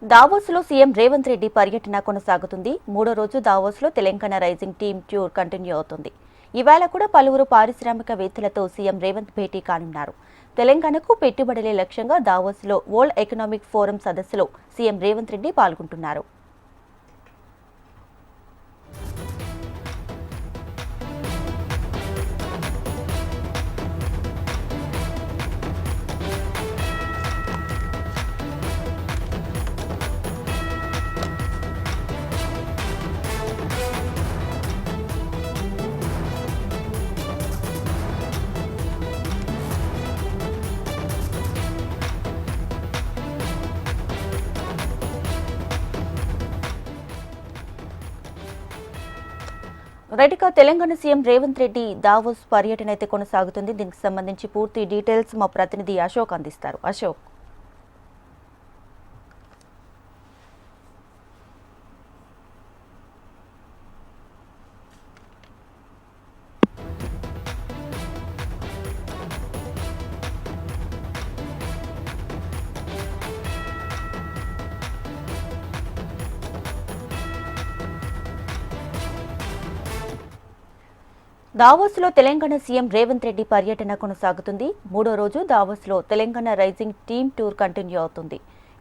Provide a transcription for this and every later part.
దావోస్లో CM Revanth Reddy పర్యటన కొనసాగుతుంది. మూడో రోజు దావోస్లో Telangana rising team tour continue అవుతుంది. ఇవాళ కూడా పలువురు పారిశ్రామికవేత్తలతో సీఎం రేవంత్ భేటీ కానున్నారు. తెలంగాణకు పెట్టుబడులే లక్ష్యంగా దావోస్లో వరల్డ్ ఎకనామిక్ ఫోరం సదస్సులో సీఎం రేవంత్ రెడ్డి పాల్గొంటున్నారు. రైట్గా తెలంగాణ సీఎం రేవంత్ రెడ్డి దావోస్ పర్యటన అయితే కొనసాగుతుంది. దీనికి సంబంధించి పూర్తి డీటెయిల్స్ మా ప్రతినిధి అశోక్ అందిస్తారు. అశోక్, దావోస్లో తెలంగాణ సీఎం రేవంత్ రెడ్డి పర్యటన కొనసాగుతుంది. మూడో రోజు దావోస్లో Telangana rising team tour continue అవుతుంది.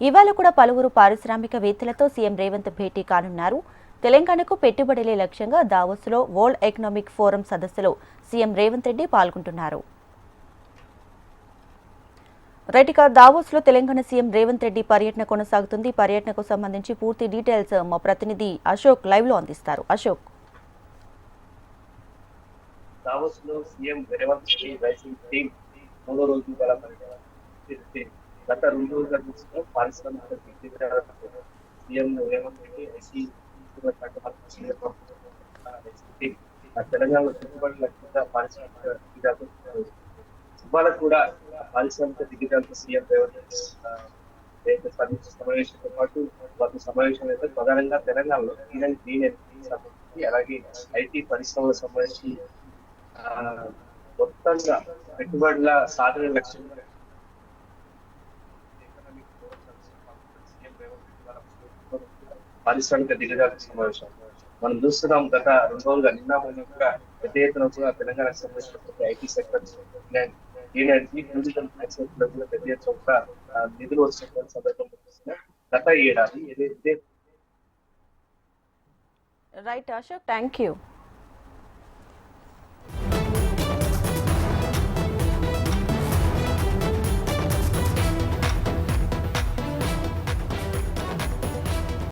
ఇవాళ కూడా పలువురు పారిశ్రామికవేత్తలతో సీఎం రేవంత్ భేటీ కానున్నారు. తెలంగాణకు పెట్టుబడులే లక్ష్యంగా దావోస్లో వరల్డ్ ఎకనామిక్ ఫోరం సదస్సులో సీఎం రేవంత్ రెడ్డి పాల్గొంటున్నారు. రైట్గా దావోస్లో తెలంగాణ సీఎం రేవంత్ రెడ్డి పర్యటన కొనసాగుతుంది. పర్యటనకు సంబంధించి పూర్తి డీటెయిల్స్ మా ప్రతినిధి అశోక్ లైవ్ లో అందిస్తారు. అశోక్, దావోస్ లో CM Revanth Reddy rising team మూడో రోజు గత 2 రోజుల నుంచి పారిశ్రామిక సీఎం రేవంత్ రెడ్డి ఐసీ తెలంగాణలో పెట్టుబడుల కింద పారిశ్రామిక దిగ్గజాలతో ఇవాళ కూడా పారిశ్రామిక దిగ్గజాలతో సీఎం రేవంత్ రెడ్డి సమావేశంతో పాటు వారి సమావేశం అయితే ప్రధానంగా తెలంగాణలో గ్రీన్ సంబంధించి అలాగే ఐటీ పరిశ్రమలకు సంబంధించి మొత్తంగా పెట్టుబడుల సాధన లక్ష్యంగా పారిశ్రామిక దిగ్గజాల సమావేశం మనం చూస్తున్నాం. గత 2 రోజులుగా నిన్న మొన్న కూడా పెద్ద ఎత్తున కూడా తెలంగాణకు సంబంధించిన ఐటీ సెక్టర్ పెద్ద ఎత్తున నిధులు వచ్చిన సందర్భంలో గత ఏడాది ఏదైతే రైట్ అశోక్, థ్యాంక్ యూ.